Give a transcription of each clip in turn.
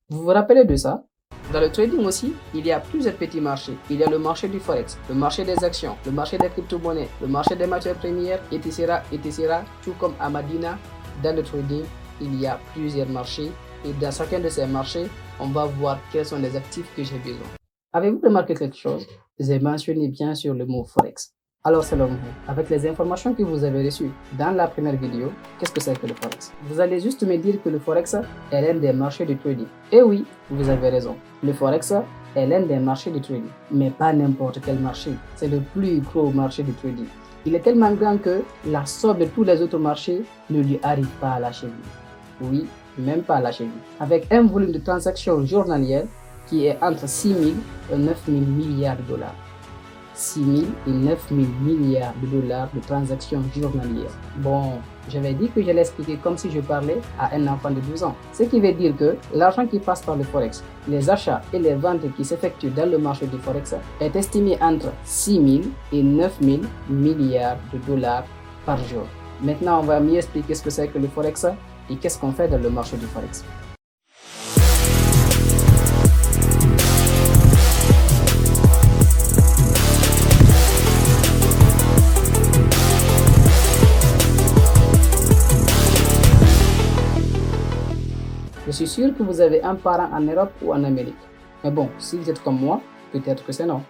Vous vous rappelez de ça? Dans le trading aussi, il y a plusieurs petits marchés. Il y a le marché du forex, le marché des actions, le marché des crypto-monnaies, le marché des matières premières, etc., etc. Tout comme à Madina, dans le trading, il y a plusieurs marchés et dans chacun de ces marchés, on va voir quels sont les actifs que j'ai besoin. Avez-vous remarqué quelque chose? J'ai mentionné bien sûr le mot forex. Alors selon vous, avec les informations que vous avez reçues dans la première vidéo, qu'est-ce que c'est que le forex? Vous allez juste me dire que le forex est l'un des marchés du trading. Et oui, vous avez raison. Le forex est l'un des marchés du trading, mais pas n'importe quel marché. C'est le plus gros marché du trading. Il est tellement grand que la somme de tous les autres marchés ne lui arrive pas à la cheville. Oui, même pas à la cheville. Avec un volume de transactions journalières qui est entre 6 000 et 9 000 milliards de dollars. 6 000 et 9 000 milliards de dollars de transactions journalières. Bon, j'avais dit que j'allais expliquer comme si je parlais à un enfant de 12 ans. Ce qui veut dire que l'argent qui passe par le forex, les achats et les ventes qui s'effectuent dans le marché du forex est estimé entre 6 000 et 9 000 milliards de dollars par jour. Maintenant, on va mieux expliquer ce que c'est que le forex et qu'est-ce qu'on fait dans le marché du forex. Je suis sûr que vous avez un parent en Europe ou en Amérique. Mais bon, si vous êtes comme moi, peut-être que c'est non.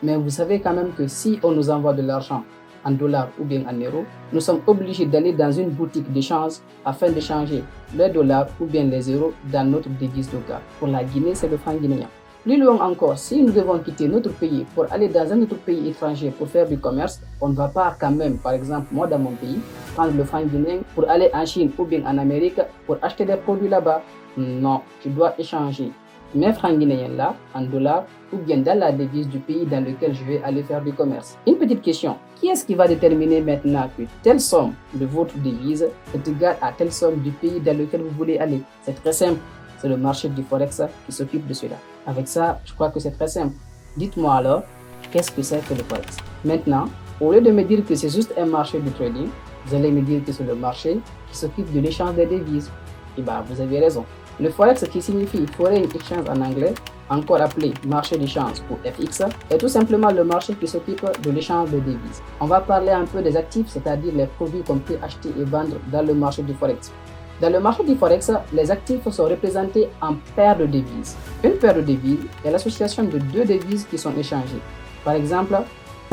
Mais vous savez quand même que si on nous envoie de l'argent en dollars ou bien en euros, nous sommes obligés d'aller dans une boutique d'échange afin de changer les dollars ou bien les euros dans notre devise locale. Pour la Guinée, c'est le franc guinéen. Plus loin encore, si nous devons quitter notre pays pour aller dans un autre pays étranger pour faire du commerce, on ne va pas quand même, par exemple moi dans mon pays, prendre le franc guinéen pour aller en Chine ou bien en Amérique pour acheter des produits là-bas. Non, tu dois échanger mes francs guinéens là en dollars ou bien dans la devise du pays dans lequel je vais aller faire du commerce. Une petite question, qui est-ce qui va déterminer maintenant que telle somme de votre devise est égale à telle somme du pays dans lequel vous voulez aller? C'est très simple, c'est le marché du forex qui s'occupe de cela. Avec ça, je crois que c'est très simple. Dites-moi alors, qu'est-ce que c'est que le forex? Maintenant, au lieu de me dire que c'est juste un marché de trading, vous allez me dire que c'est le marché qui s'occupe de l'échange des devises. Et bien, vous avez raison. Le forex, qui signifie Foreign Exchange en anglais, encore appelé marché d'échange ou FX, est tout simplement le marché qui s'occupe de l'échange de devises. On va parler un peu des actifs, c'est-à-dire les produits qu'on peut acheter et vendre dans le marché du forex. Dans le marché du forex, les actifs sont représentés en paires de devises. Une paire de devises est l'association de deux devises qui sont échangées. Par exemple,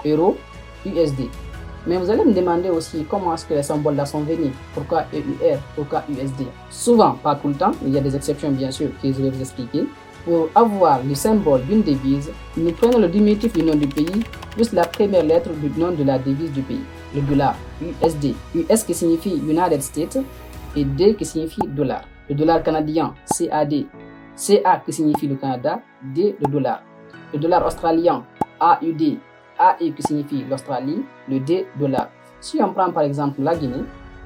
euro, USD. Mais vous allez me demander aussi comment est-ce que les symboles là sont venus. Pourquoi EUR, pourquoi USD? Souvent, pas tout le temps, il y a des exceptions bien sûr que je vais vous expliquer. Pour avoir le symbole d'une devise, nous prenons le diminutif du nom du pays plus la première lettre du nom de la devise du pays. Le dollar, USD. US qui signifie United States et D qui signifie dollar. Le dollar canadien, CAD. CA qui signifie le Canada, D le dollar. Le dollar australien, AUD. AE qui signifie l'Australie, le D dollar. Si on prend par exemple la Guinée,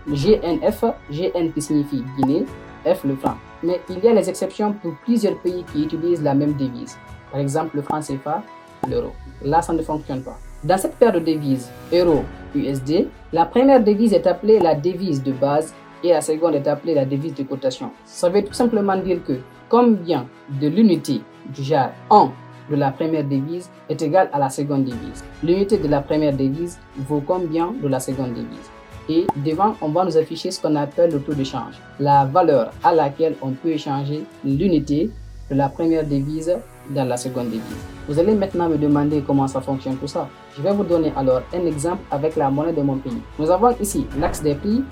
le GNF, GN qui signifie Guinée, F le franc. Mais il y a les exceptions pour plusieurs pays qui utilisent la même devise. Par exemple le franc CFA, l'euro. Là ça ne fonctionne pas. Dans cette paire de devises, euro, USD, la première devise est appelée la devise de base et la seconde est appelée la devise de cotation. Ça veut tout simplement dire que combien de l'unité du genre 1 de la première devise est égale à la seconde devise. L'unité de la première devise vaut combien de la seconde devise? Et devant, on va nous afficher ce qu'on appelle le taux de change, la valeur à laquelle on peut échanger l'unité de la première devise dans la seconde devise. Vous allez maintenant me demander comment ça fonctionne tout ça. Je vais vous donner alors un exemple avec la monnaie de mon pays. Nous avons ici l'axe des prix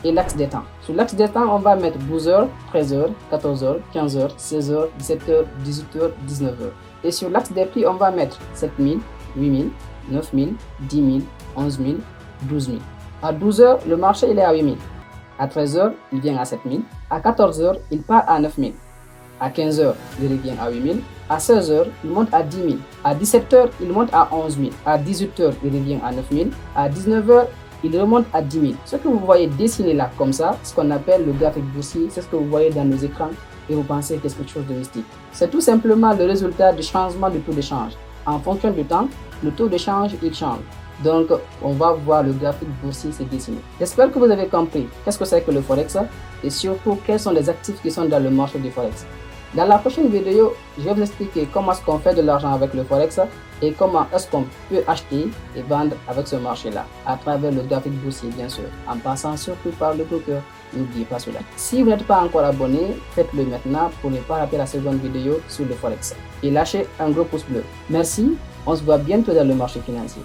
et l'axe des temps. Sur l'axe des temps, on va mettre 12h, 13h, 14h, 15h, 16h, 17h, 18h, 19h. Et sur l'axe des prix, on va mettre 7 000, 8 000, 9 000, 10 000, 11 000, 12 000. À 12h, le marché il est à 8 000. À 13h, il vient à 7 000. À 14h, il part à 9 000. À 15h, il revient à 8 000. À 16h, il monte à 10 000. À 17h, il monte à 11 000. À 18h, il revient à 9 000. À 19h, il remonte à 10 000. Ce que vous voyez dessiné là comme ça, ce qu'on appelle le graphique boursier, c'est ce que vous voyez dans nos écrans et vous pensez que c'est quelque chose de mystique. C'est tout simplement le résultat du changement du taux de change. En fonction du temps, le taux de change il change. Donc, on va voir le graphique boursier se dessiner. J'espère que vous avez compris qu'est-ce que c'est que le Forex et surtout quels sont les actifs qui sont dans le marché du Forex. Dans la prochaine vidéo, je vais vous expliquer comment est-ce qu'on fait de l'argent avec le Forex et comment est-ce qu'on peut acheter et vendre avec ce marché-là, à travers le graphique boursier bien sûr, en passant surtout par le broker. N'oubliez pas cela. Si vous n'êtes pas encore abonné, faites-le maintenant pour ne pas rater la seconde vidéo sur le Forex. Et lâchez un gros pouce bleu. Merci, on se voit bientôt dans le marché financier.